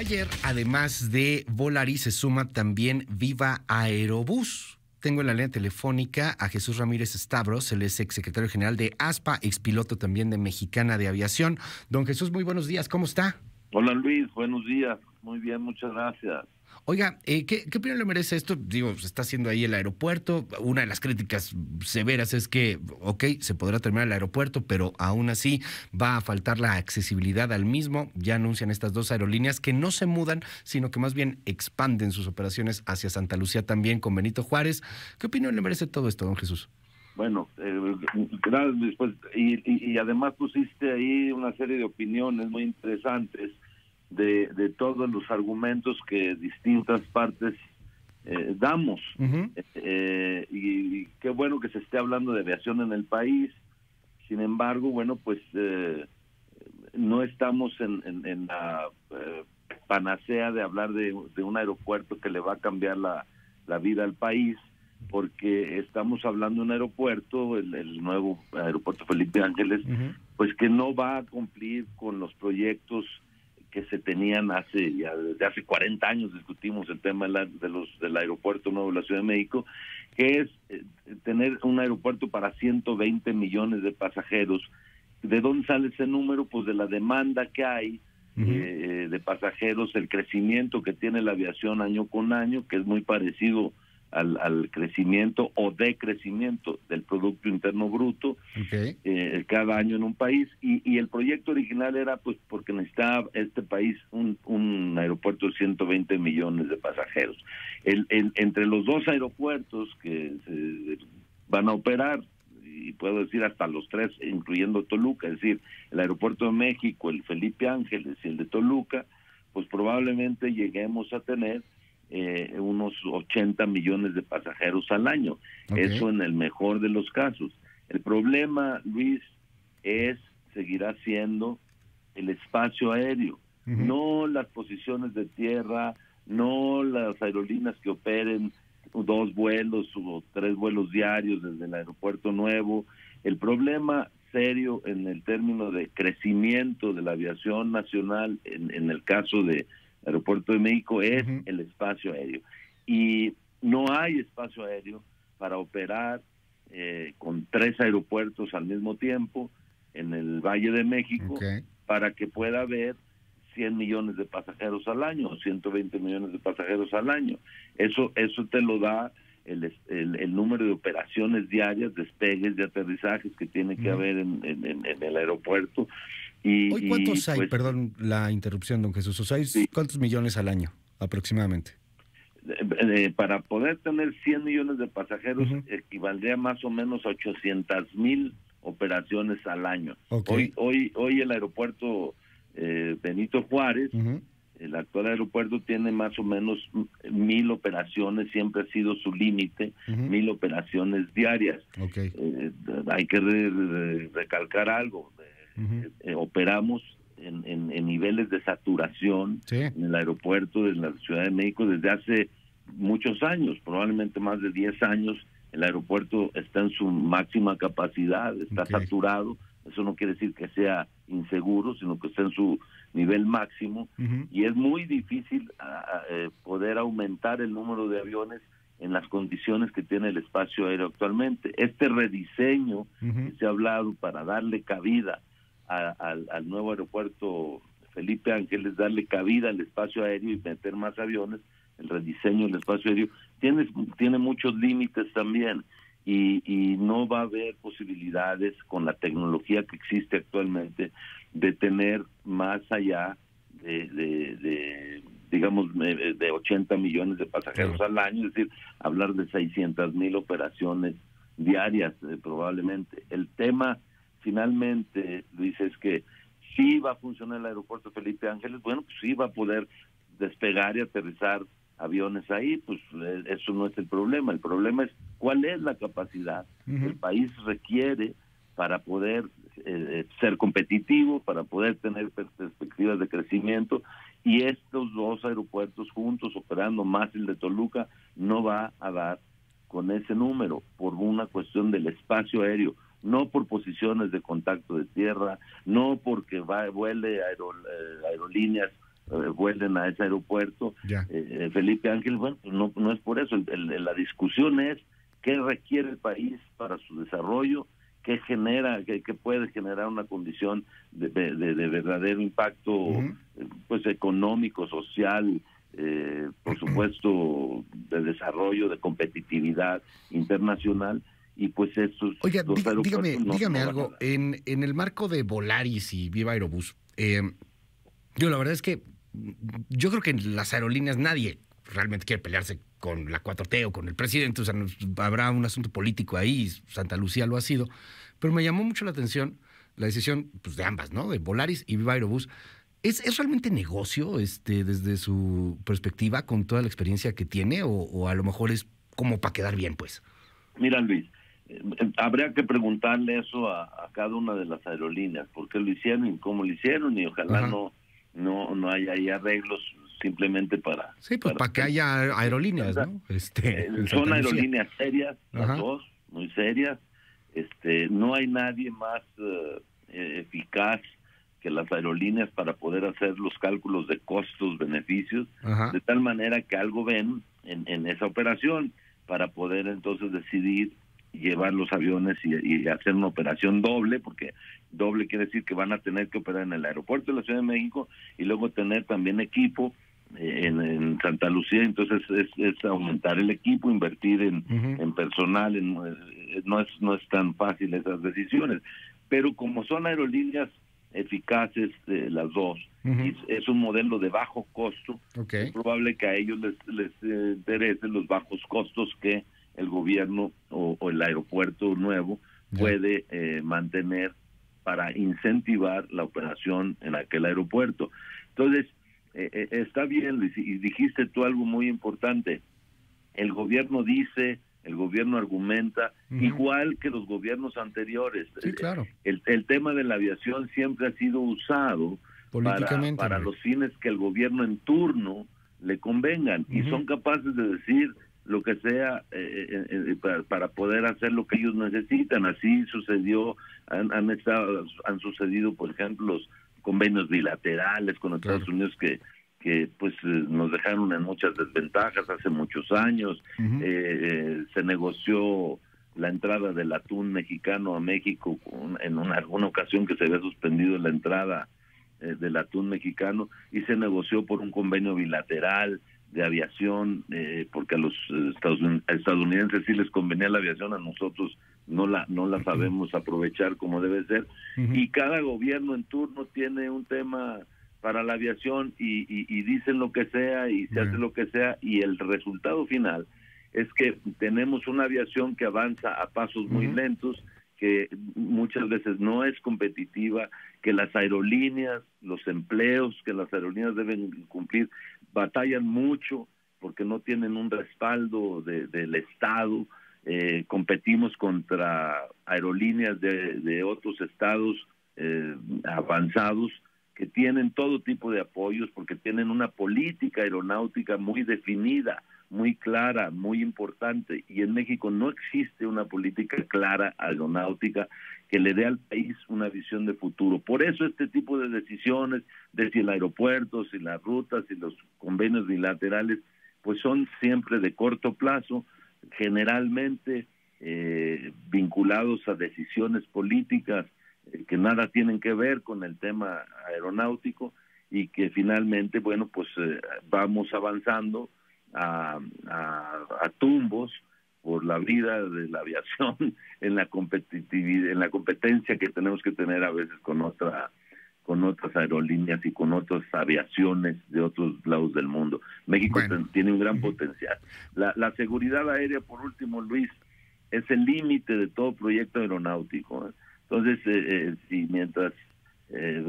Ayer, además de Volaris, se suma también Viva Aerobús. Tengo en la línea telefónica a Jesús Ramírez Stavros, él es exsecretario general de ASPA, expiloto también de Mexicana de Aviación. Don Jesús, muy buenos días, ¿cómo está? Hola Luis, buenos días. Muy bien, muchas gracias. Oiga, ¿qué opinión le merece esto? Digo, se está haciendo ahí el aeropuerto. Una de las críticas severas es que, se podrá terminar el aeropuerto, pero aún así va a faltar la accesibilidad al mismo. Ya anuncian estas dos aerolíneas que no se mudan, sino que más bien expanden sus operaciones hacia Santa Lucía también con Benito Juárez. ¿Qué opinión le merece todo esto, don Jesús? Bueno, gracias Luis. Pues, y además pusiste ahí una serie de opiniones muy interesantes de todos los argumentos que distintas partes damos. Uh-huh. Y qué bueno que se esté hablando de aviación en el país. Sin embargo, bueno, pues no estamos en la panacea de hablar de un aeropuerto que le va a cambiar la vida al país, porque estamos hablando de un aeropuerto, el nuevo aeropuerto Felipe Ángeles, uh-huh, pues que no va a cumplir con los proyectos que se tenían desde hace 40 años. Discutimos el tema del aeropuerto nuevo de la Ciudad de México, que es tener un aeropuerto para 120 millones de pasajeros. ¿De dónde sale ese número? Pues de la demanda que hay, uh-huh, de pasajeros, el crecimiento que tiene la aviación año con año, que es muy parecido al crecimiento o decrecimiento del Producto Interno Bruto, okay, cada año en un país, y el proyecto original era pues porque necesitaba este país un aeropuerto de 120 millones de pasajeros. Entre los dos aeropuertos que se van a operar, y puedo decir hasta los tres, incluyendo Toluca, es decir, el aeropuerto de México, el Felipe Ángeles y el de Toluca, pues probablemente lleguemos a tener unos 80 millones de pasajeros al año. Okay. Eso en el mejor de los casos. El problema, Luis, seguirá siendo el espacio aéreo, uh-huh, no las posiciones de tierra, no las aerolíneas que operen 2 vuelos o 3 vuelos diarios desde el aeropuerto nuevo. El problema serio en el término de crecimiento de la aviación nacional, en el caso de Aeropuerto de México, es, uh-huh, el espacio aéreo. Y no hay espacio aéreo para operar con 3 aeropuertos al mismo tiempo en el Valle de México, okay, para que pueda haber 100 millones de pasajeros al año, 120 millones de pasajeros al año. Eso te lo da el número de operaciones diarias, despegues, de aterrizajes que tiene que, uh-huh, haber en el aeropuerto. ¿Hoy cuántos hay? Pues, perdón la interrupción, don Jesús. O sea, sí, ¿cuántos millones al año aproximadamente? Para poder tener 100 millones de pasajeros, uh-huh, equivaldría más o menos a 800,000 operaciones al año. Okay. Hoy el aeropuerto Benito Juárez, uh-huh, el actual aeropuerto, tiene más o menos 1,000 operaciones, siempre ha sido su límite, uh-huh, 1,000 operaciones diarias. Okay. Hay que recalcar algo. Uh-huh. Operamos en niveles de saturación, sí, en el aeropuerto de la Ciudad de México desde hace muchos años, probablemente más de 10 años. El aeropuerto está en su máxima capacidad, está, okay, saturado. Eso no quiere decir que sea inseguro, sino que está en su nivel máximo, uh-huh, y es muy difícil poder aumentar el número de aviones en las condiciones que tiene el espacio aéreo actualmente. Este rediseño, uh-huh, que se ha hablado para darle cabida al nuevo aeropuerto Felipe Ángeles, darle cabida al espacio aéreo y meter más aviones, el rediseño del espacio aéreo tiene muchos límites también, y no va a haber posibilidades con la tecnología que existe actualmente de tener más allá de 80 millones de pasajeros, sí, al año, es decir, hablar de 600,000 operaciones diarias probablemente. El tema finalmente, Luis, es que sí va a funcionar el aeropuerto Felipe Ángeles. Bueno, pues sí va a poder despegar y aterrizar aviones ahí, pues eso no es el problema. El problema es cuál es la capacidad, uh-huh, que el país requiere para poder ser competitivo, para poder tener perspectivas de crecimiento, y estos dos aeropuertos juntos, operando más el de Toluca, no va a dar con ese número por una cuestión del espacio aéreo. no por posiciones de contacto de tierra, no porque vuele aerolíneas vuelen a ese aeropuerto. Felipe Ángel, bueno, pues no es por eso. La discusión es qué requiere el país para su desarrollo, qué puede generar una condición de verdadero impacto pues económico, social, por supuesto de desarrollo, de competitividad internacional. Y pues estos... Oiga, dígame algo, en el marco de Volaris y Viva Aerobús, la verdad es que yo creo que en las aerolíneas nadie realmente quiere pelearse con la 4T o con el presidente, o sea, habrá un asunto político ahí, Santa Lucía lo ha sido, pero me llamó mucho la atención la decisión pues, de ambas, ¿no? De Volaris y Viva Aerobús. ¿Es realmente negocio desde su perspectiva con toda la experiencia que tiene o a lo mejor es como para quedar bien, pues? Mira, Luis, habría que preguntarle eso a cada una de las aerolíneas, por qué lo hicieron y cómo lo hicieron, y ojalá no haya ahí arreglos simplemente para... Sí, pues para que haya aerolíneas, ¿no? Son aerolíneas serias, las dos, muy serias. No hay nadie más eficaz que las aerolíneas para poder hacer los cálculos de costos, beneficios, de tal manera que algo ven en esa operación para poder entonces decidir llevar los aviones y hacer una operación doble, porque doble quiere decir que van a tener que operar en el aeropuerto de la Ciudad de México y luego tener también equipo en Santa Lucía. Entonces es aumentar el equipo, invertir en personal, no es tan fácil esas decisiones, pero como son aerolíneas eficaces las dos, y es un modelo de bajo costo, es probable que a ellos les interesen los bajos costos que el gobierno o el aeropuerto nuevo puede mantener para incentivar la operación en aquel aeropuerto. Entonces, está bien, Luis, y dijiste tú algo muy importante. El gobierno dice, el gobierno argumenta, igual que los gobiernos anteriores. Sí, claro. El tema de la aviación siempre ha sido usado para los fines que el gobierno en turno le convengan, y son capaces de decir lo que sea para poder hacer lo que ellos necesitan. Así sucedió, han sucedido, por ejemplo, los convenios bilaterales con Estados Unidos que pues nos dejaron en muchas desventajas hace muchos años. Se negoció la entrada del atún mexicano a México en alguna ocasión que se había suspendido la entrada del atún mexicano, y se negoció por un convenio bilateral de aviación, porque a los estadounidenses sí les convenía la aviación, a nosotros no la sabemos aprovechar como debe ser, y cada gobierno en turno tiene un tema para la aviación y dicen lo que sea y se hace lo que sea, y el resultado final es que tenemos una aviación que avanza a pasos muy lentos, que muchas veces no es competitiva, que las aerolíneas, los empleos que las aerolíneas deben cumplir, batallan mucho porque no tienen un respaldo del Estado. Competimos contra aerolíneas de otros estados avanzados que tienen todo tipo de apoyos porque tienen una política aeronáutica muy definida, muy clara, muy importante, y en México no existe una política clara aeronáutica que le dé al país una visión de futuro. Por eso este tipo de decisiones de si el aeropuerto, si las rutas, si los convenios bilaterales, pues son siempre de corto plazo, generalmente vinculados a decisiones políticas que nada tienen que ver con el tema aeronáutico, y que finalmente, bueno, pues vamos avanzando a tumbos por la vida de la aviación en la competitividad, en la competencia que tenemos que tener a veces con otras aerolíneas y con otras aviaciones de otros lados del mundo. México tiene un gran potencial. La seguridad aérea, por último, Luis, es el límite de todo proyecto aeronáutico. Entonces, si mientras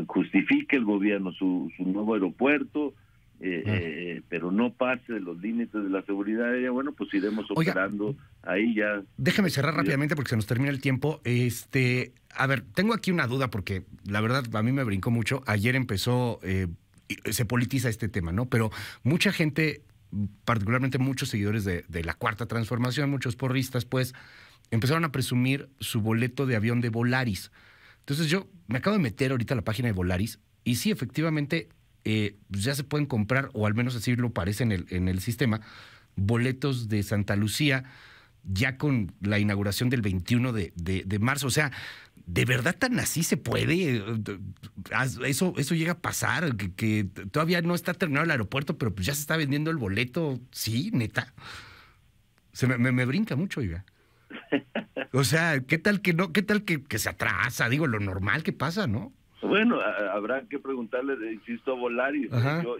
justifique el gobierno su nuevo aeropuerto, pero no pase los límites de la seguridad aérea, bueno, pues iremos operando ahí ya. Déjeme cerrar rápidamente porque se nos termina el tiempo. A ver, tengo aquí una duda porque la verdad a mí me brincó mucho. Ayer empezó, se politiza este tema, ¿no? Pero mucha gente, particularmente muchos seguidores de la Cuarta Transformación, muchos porristas, pues, empezaron a presumir su boleto de avión de Volaris. Entonces yo me acabo de meter ahorita a la página de Volaris y sí, efectivamente, pues ya se pueden comprar, o al menos así lo parece en el sistema, boletos de Santa Lucía ya con la inauguración del 21 de marzo. O sea, ¿de verdad tan así se puede? Eso llega a pasar, que todavía no está terminado el aeropuerto, pero pues ya se está vendiendo el boleto. Sí, neta. Me brinca mucho, oiga. O sea, ¿qué tal que no? ¿Qué tal que se atrasa? Digo, lo normal que pasa, ¿no? Bueno, habrá que preguntarle, insisto, a Volaris. Yo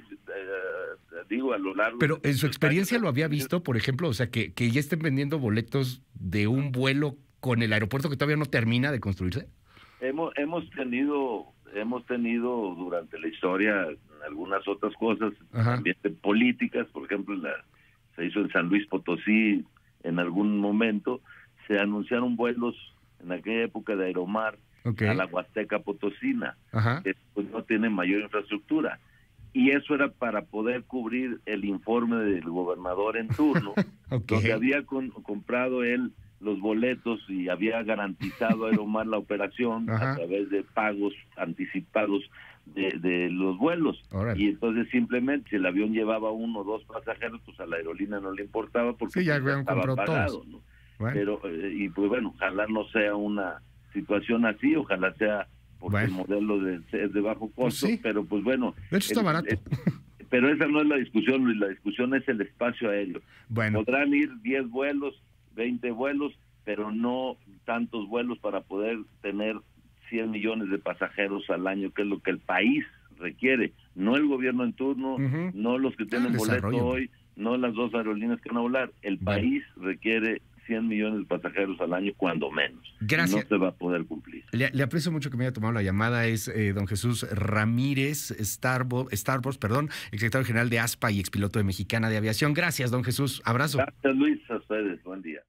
digo, a lo largo... Pero en su experiencia lo había visto, por ejemplo, o sea, que ya estén vendiendo boletos de un vuelo con el aeropuerto que todavía no termina de construirse. Hemos tenido durante la historia algunas otras cosas, también políticas, por ejemplo, se hizo en San Luis Potosí en algún momento, se anunciaron vuelos en aquella época de Aeromar, a la Huasteca Potosina, que pues no tiene mayor infraestructura. Y eso era para poder cubrir el informe del gobernador en turno, donde había comprado él los boletos y había garantizado a Aeromar la operación a través de pagos anticipados de los vuelos. Y entonces simplemente si el avión llevaba 1 o 2 pasajeros, pues a la aerolínea no le importaba porque ya estaba pagado, ¿no? Bueno. Pero, y pues bueno, ojalá no sea una situación así, ojalá sea porque el modelo es de bajo costo, pero pues bueno. De hecho está barato. Pero esa no es la discusión, Luis, la discusión es el espacio aéreo. Podrán ir 10 vuelos, 20 vuelos, pero no tantos vuelos para poder tener 100 millones de pasajeros al año, que es lo que el país requiere. No el gobierno en turno, no los que tienen boleto hoy, no las 2 aerolíneas que van a volar. El país requiere 100 millones de pasajeros al año, cuando menos. Gracias. No se va a poder cumplir. Le aprecio mucho que me haya tomado la llamada. Es don Jesús Ramírez Starbos, exsecretario general de ASPA y expiloto de Mexicana de Aviación. Gracias, don Jesús. Abrazo. Gracias, Luis. A ustedes. Buen día.